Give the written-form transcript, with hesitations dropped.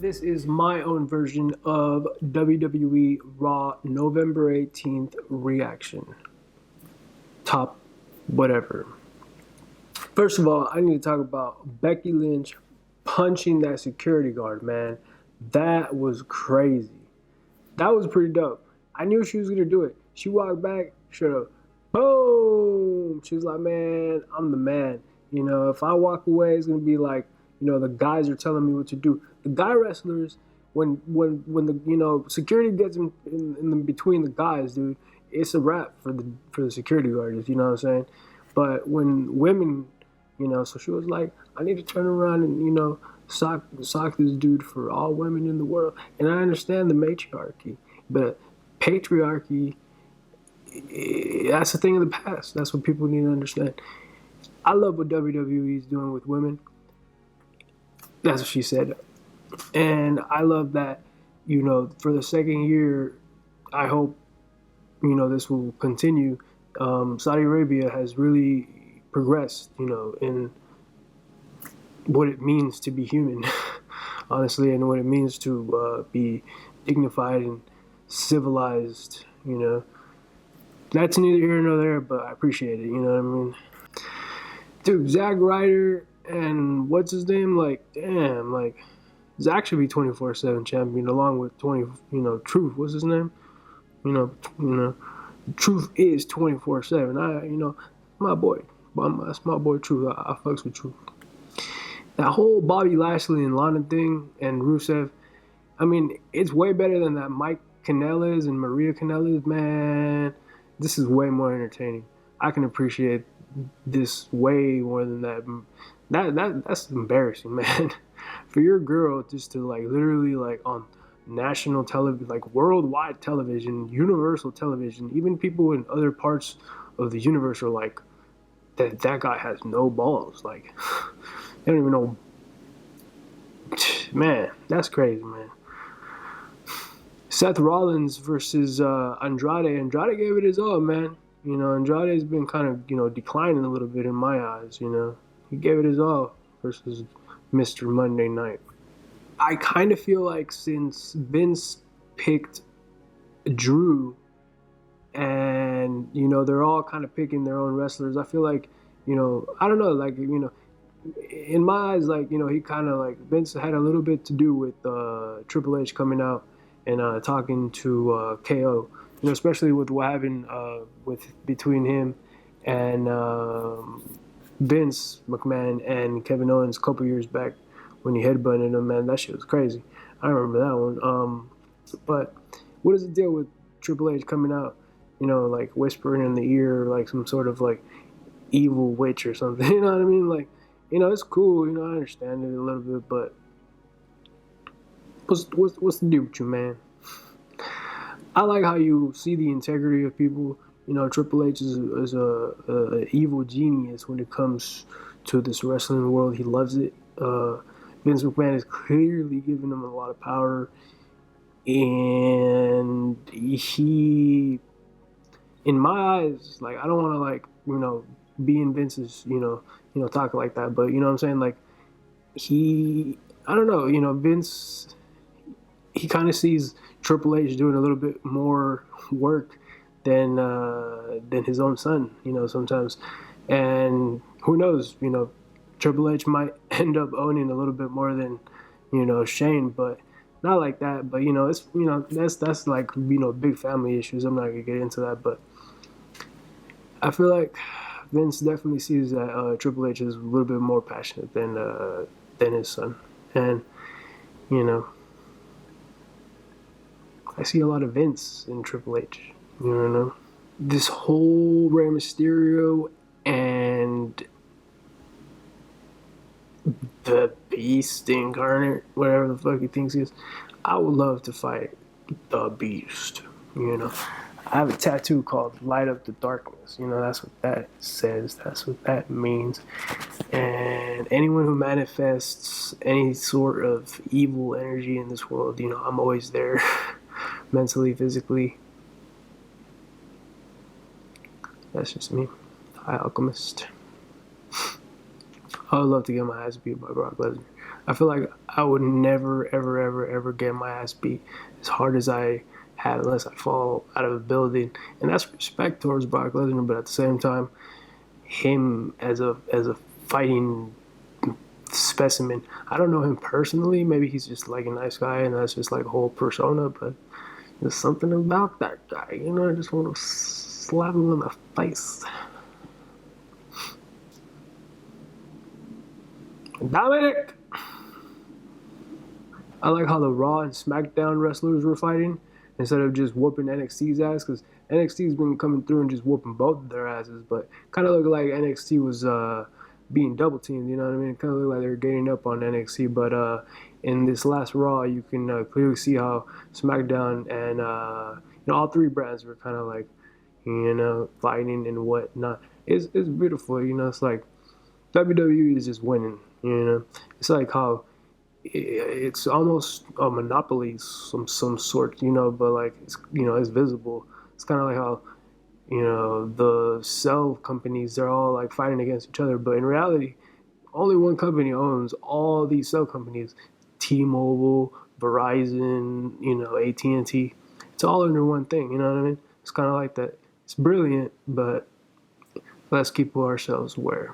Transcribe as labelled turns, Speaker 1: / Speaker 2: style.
Speaker 1: This is my own version of WWE Raw November 18th reaction. Top whatever. First of all, I need to talk about Becky Lynch punching that security guard, man. That was crazy. That was pretty dope. I knew she was going to do it. She walked back, shut up. Boom! She was like, man, I'm the man. You know, if I walk away, it's going to be like, you know, the guys are telling me what to do. The guy wrestlers, when the security gets in between the guys, dude, it's a wrap for the security guards. You know what I'm saying? But when women, so she was like, I need to turn around and sock this dude for all women in the world. And I understand the matriarchy, but patriarchy, that's a thing of the past. That's what people need to understand. I love what WWE is doing with women. That's what she said. And I love that, for the second year, I hope, this will continue. Saudi Arabia has really progressed, in what it means to be human, honestly, and what it means to be dignified and civilized, That's neither here nor there, but I appreciate it, you know what I mean? Dude, Zack Ryder and what's his name? Like, damn, like, Zack should be 24/7 champion along with Truth. What's his name? Truth is 24/7. My boy. That's my boy Truth. I fucks with Truth. That whole Bobby Lashley and Lana thing and Rusev, I mean, it's way better than that Mike Kanellis and Maria Kanellis, man. This is way more entertaining. I can appreciate this way more than that. That's embarrassing, man. For your girl just to literally on national television, worldwide television, universal television, even people in other parts of the universe are like, that guy has no balls. Like, they don't even know. Man, that's crazy, man. Seth Rollins versus Andrade. Andrade gave it his all, man. Andrade's been kind of, declining a little bit in my eyes, He gave it his all versus Mr. Monday Night. I kind of feel like since Vince picked Drew and, they're all kind of picking their own wrestlers, I feel like, I don't know, in my eyes, he kind of Vince had a little bit to do with Triple H coming out and talking to KO, especially with what happened between him and Vince McMahon and Kevin Owens a couple years back when he headbutted him, man. That shit was crazy. I remember that one. But what is the deal with Triple H coming out, whispering in the ear like some sort of evil witch or something? You know what I mean? It's cool. I understand it a little bit, but what's the deal with you, man? I like how you see the integrity of people. Triple H is a evil genius when it comes to this wrestling world. He loves it. Vince McMahon is clearly giving him a lot of power, and he, in my eyes, I don't want to be in Vince's talking like that, but what I'm saying, I don't know, Vince, he kind of sees Triple H doing a little bit more work than his own son, sometimes. And who knows, Triple H might end up owning a little bit more than, Shane, but not like that. But, it's, that's big family issues. I'm not going to get into that, but I feel like Vince definitely sees that Triple H is a little bit more passionate than his son. And, I see a lot of Vince in Triple H, This whole Rey Mysterio and the Beast incarnate, whatever the fuck he thinks he is, I would love to fight the Beast, I have a tattoo called Light Up the Darkness, that's what that says, that's what that means. And anyone who manifests any sort of evil energy in this world, I'm always there. Mentally, physically. That's just me. High Alchemist. I would love to get my ass beat by Brock Lesnar. I feel like I would never, ever, ever, ever get my ass beat as hard as I have unless I fall out of a building. And that's respect towards Brock Lesnar, but at the same time, him as a fighting specimen. I don't know him personally. Maybe he's just like a nice guy, and that's just like a whole persona. But there's something about that guy, you know. I just want to slap him in the face. Dominic. I like how the Raw and SmackDown wrestlers were fighting instead of just whooping NXT's ass, because NXT's been coming through and just whooping both of their asses. But kind of looked like NXT was being double teamed. You know what I mean? Kind of looked like they were gaining up on NXT. But in this last Raw, you can clearly see how SmackDown and all three brands were kind of like fighting and whatnot. It's beautiful. It's like WWE is just winning. It's like how it's almost a monopoly some sort, but like it's visible. It's kind of like how the cell companies, they're all like fighting against each other, but in reality only one company owns all these cell companies: T-Mobile, Verizon, AT&T. It's all under one thing. You know what I mean? It's kind of like that. It's brilliant, but let's keep ourselves aware.